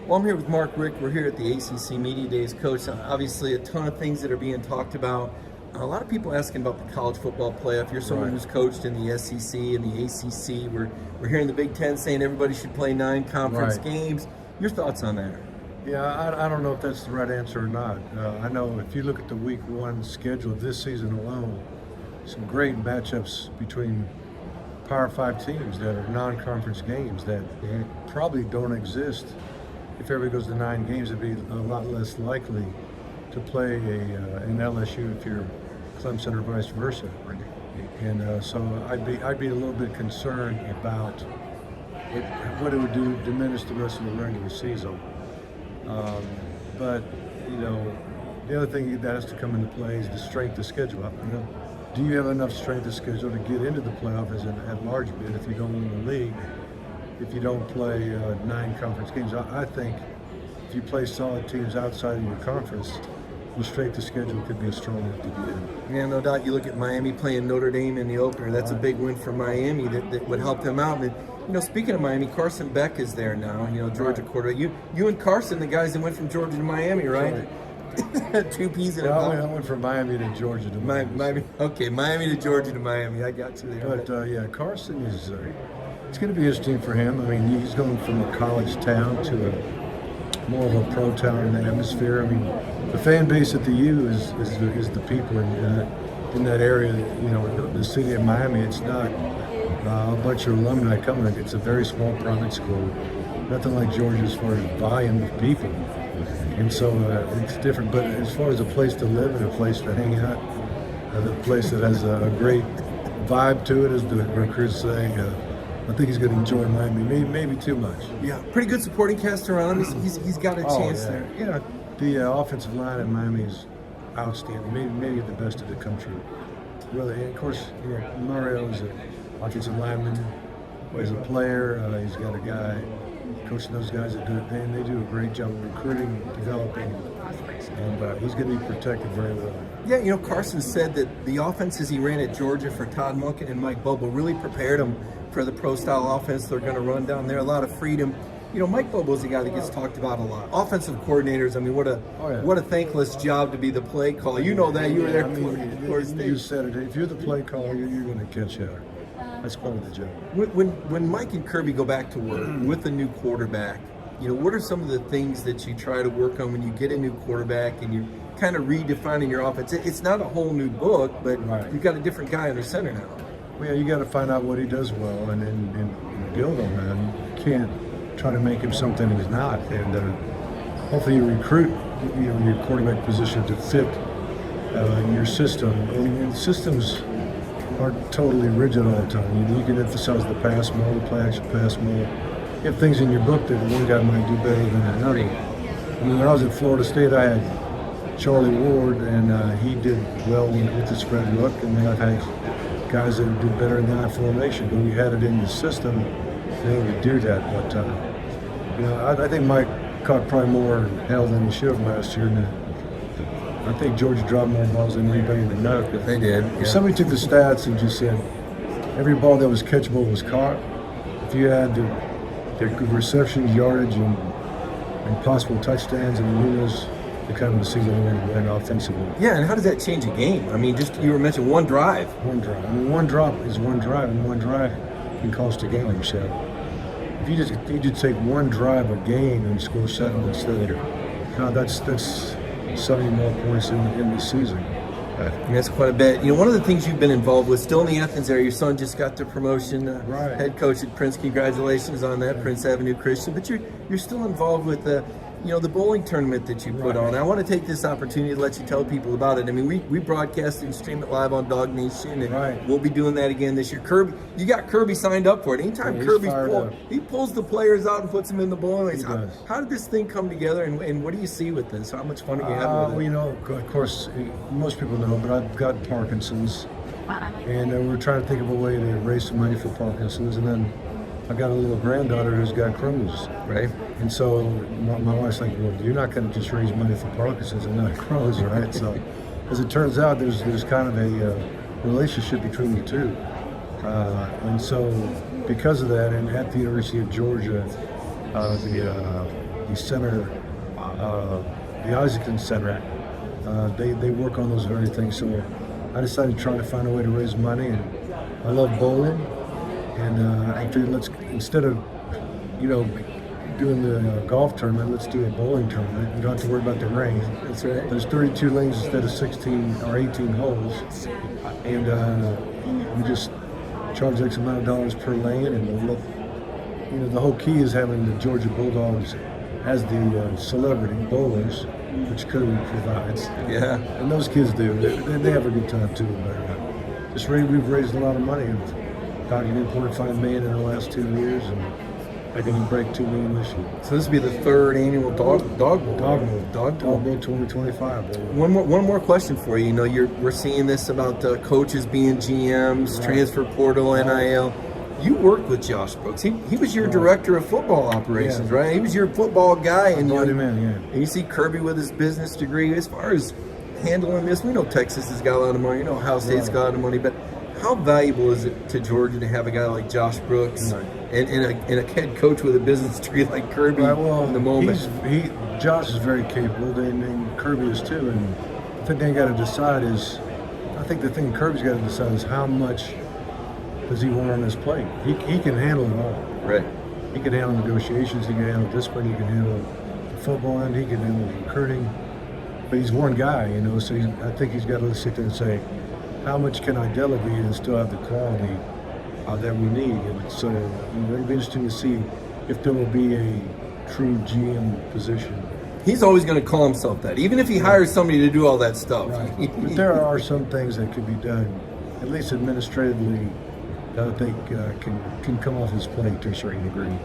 Well, I'm here with Mark Richt. We're here at the ACC Media Days. Coach, obviously a ton of things that are being talked about. A lot of people asking about the college football playoff. You're someone who's coached in the SEC and the ACC. We're hearing the Big Ten saying everybody should play 9 conference games. Your thoughts on that? Yeah, I don't know if that's the right answer or not. I know if you look at the Week 1 schedule of this season alone, some great matchups between Power 5 teams that are non-conference games that probably don't exist. If everybody goes to 9 games, it'd be a lot less likely to play an LSU if you're Clemson or vice versa. And so I'd be a little bit concerned about what it would do, diminish the rest of the regular season. But you know, the other thing that has to come into play is the strength of schedule. Do you have enough strength of schedule to get into the playoff as an at-large bid if you don't win the league? If you don't play 9 conference games, I think if you play solid teams outside of your conference, the strength of schedule could be a strong enough to get in. Yeah, no doubt. You look at Miami playing Notre Dame in the opener. That's a big win for Miami that would help them out. And, you know, speaking of Miami, Carson Beck is there now. You know, Georgia quarterback. You and Carson, the guys that went from Georgia to Miami, right? 2 peas in a I went from Miami to Georgia to Miami. Okay, Miami to Georgia to Miami. I got you there. But yeah, Carson is. It's going to be interesting for him. I mean, he's going from a college town to a more of a pro town in the atmosphere. I mean, the fan base at the U is the people in that area. You know, the city of Miami. It's not a bunch of alumni coming. It's a very small private school. Nothing like Georgia as far as volume of people. And so it's different. But as far as a place to live and a place to hang out, a place that has a great vibe to it, as the recruits say. I think he's going to enjoy Miami, maybe too much. Yeah, pretty good supporting cast around him. He's got a chance there. Yeah, the offensive line at Miami is outstanding, maybe the best of the country. Really, and of course, you know, Mario is an offensive lineman. He's a player. He's got a guy coaching those guys that do it, and they do a great job of recruiting, developing, and he's going to be protected very well. Yeah, you know, Carson said that the offenses he ran at Georgia for Todd Monken and Mike Bobo really prepared him for the pro-style offense they're going to run down there. A lot of freedom. You know, Mike Bobo's the guy that gets talked about a lot. Offensive coordinators, I mean, what a thankless job to be the play caller. You know that. You were there. You said it. If you're the play caller, you're going to catch out. That's part of the job. When Mike and Kirby go back to work with a new quarterback, you know, what are some of the things that you try to work on when you get a new quarterback and you're kind of redefining your offense? It's not a whole new book, but you've got a different guy under center now. Well, yeah, you got to find out what he does well and build on that. You can't try to make him something he's not. And hopefully you recruit your quarterback position to fit your system. And systems aren't totally rigid all the time. You can emphasize the pass more, the play action pass more. You have things in your book that one guy might do better than another. I mean, when I was at Florida State, I had Charlie Ward, and he did well with the spread look, and then I've had guys that do better in that formation. But we had it in the system, they would do that. But you know, I think Mike caught probably more hell than he should have last year. And I think Georgia dropped more balls than anybody in the know. They did. If somebody took the stats and just said every ball that was catchable was caught, if you had the receptions, yardage, and possible touchdowns, and who knows the kind of the season we're going to win offensively. Yeah, and how does that change a game? I mean, just you were mentioning one drive. One drive. I mean, one drop is one drive, and one drive can cost a game, like you said. If you just take one drive a game and score 7 instead, that's 70 more points in the season. And that's quite a bit. You know, one of the things you've been involved with, still in the Athens area, your son just got the promotion, head coach at Prince. Congratulations on that, Prince Avenue Christian. But you're still involved with the bowling tournament that you put on. I want to take this opportunity to let you tell people about it. I mean, we broadcast and stream it live on DawgNation, and we'll be doing that again this year. Kirby, you got Kirby signed up for it. Anytime he pulls the players out and puts them in the bowling lanes. How did this thing come together, and what do you see with this? How much fun are you having with it? Well, you know, of course, most people know, but I've got Parkinson's, and we're trying to think of a way to raise some money for Parkinson's, and then I've got a little granddaughter who's got Crohn's. Right. And so my wife's like, well, you're not going to just raise money for Parkinson's and not Crohn's, right? So as it turns out, there's kind of a relationship between the two. And so because of that, and at the University of Georgia, the the center, the Isaacson Center. They work on those very things. So I decided to try to find a way to raise money, and I love bowling. And I figured instead of, doing the golf tournament, let's do a bowling tournament. You don't have to worry about the rain. That's right. There's 32 lanes instead of 16 or 18 holes, and we just charge X amount of dollars per lane. And the whole key is having the Georgia Bulldogs as the celebrity bowlers, which Kirby provides. Yeah. And those kids do. They have a good time too. But we've raised a lot of money. About $1.5 million in the last 2 years, and I can break $2 million this year. So this will be the third annual Dog Bowl. Dog Bowl 2025. One more question for you. We're seeing this about coaches being GMs, Right. transfer portal, NIL. You worked with Josh Brooks. He was your director of football operations, Yeah. right? He was your football guy, and Brought him in, yeah. And you see Kirby with his business degree. As far as handling this, we know Texas has got a lot of money. Ohio State's got a lot of money, but how valuable is it to Georgia to have a guy like Josh Brooks and a head coach with a business degree like Kirby in the moment? Josh is very capable, and Kirby is too. And the thing they got to decide is, I think the thing Kirby's got to decide is how much does he want on his plate. He can handle it all. Right. He can handle negotiations. He can handle discipline. He can handle the football end. He can handle recruiting. But he's one guy, So I think he's got to sit there and say, how much can I delegate and still have the quality that we need? And so it'll be interesting to see if there will be a true GM position. He's always going to call himself that, even if he hires somebody to do all that stuff. Right. But there are some things that could be done, at least administratively, that I think can come off his plate to a certain degree.